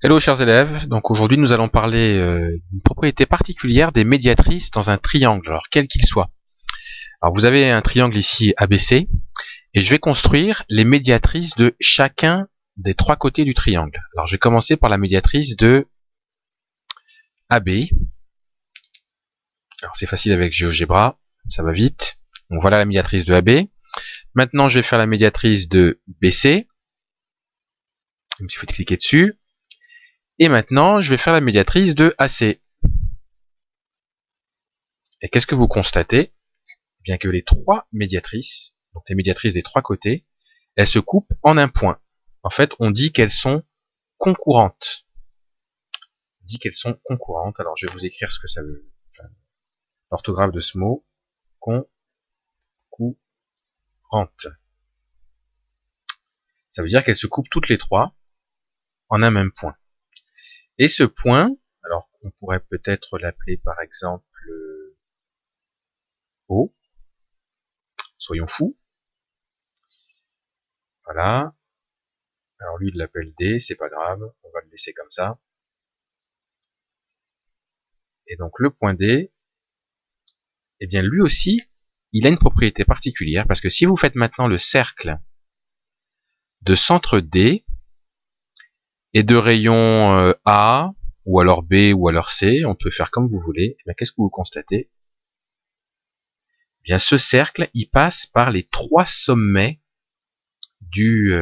Hello chers élèves, donc aujourd'hui nous allons parler d'une propriété particulière des médiatrices dans un triangle, alors quel qu'il soit. Alors vous avez un triangle ici ABC, et je vais construire les médiatrices de chacun des trois côtés du triangle. Alors je vais commencer par la médiatrice de AB. Alors c'est facile avec GeoGebra, ça va vite. Donc voilà la médiatrice de AB. Maintenant je vais faire la médiatrice de BC, même s'il faut cliquer dessus. Et maintenant, je vais faire la médiatrice de AC. Et qu'est-ce que vous constatez? Bien que les trois médiatrices, donc les médiatrices des trois côtés, elles se coupent en un point. En fait, on dit qu'elles sont concurrentes. On dit qu'elles sont concurrentes. Alors, je vais vous écrire ce que ça veut. Enfin, l'orthographe de ce mot. Concurrente. Ça veut dire qu'elles se coupent toutes les trois en un même point. Et ce point, alors on pourrait peut-être l'appeler par exemple O. Soyons fous. Voilà. Alors lui il l'appelle D, c'est pas grave, on va le laisser comme ça. Et donc le point D, eh bien lui aussi, il a une propriété particulière, parce que si vous faites maintenant le cercle de centre D et de rayon A, ou alors B, ou alors C, on peut faire comme vous voulez, eh bien qu'est-ce que vous constatez? Eh bien ce cercle, il passe par les trois sommets du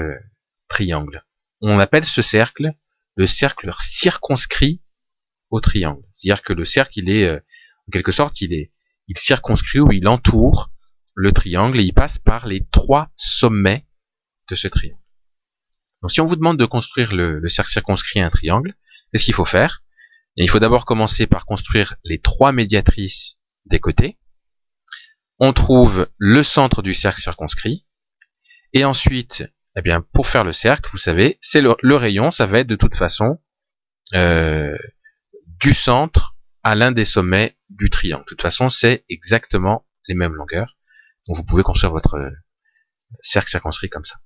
triangle. On appelle ce cercle le cercle circonscrit au triangle. C'est-à-dire que le cercle, il est, en quelque sorte, il circonscrit ou il entoure le triangle et il passe par les trois sommets de ce triangle. Donc si on vous demande de construire le cercle circonscrit à un triangle, qu'est-ce qu'il faut faire? Et il faut d'abord commencer par construire les trois médiatrices des côtés. On trouve le centre du cercle circonscrit. Et ensuite, eh bien, pour faire le cercle, vous savez, c'est le rayon, ça va être de toute façon du centre à l'un des sommets du triangle. De toute façon, c'est exactement les mêmes longueurs. Donc vous pouvez construire votre cercle circonscrit comme ça.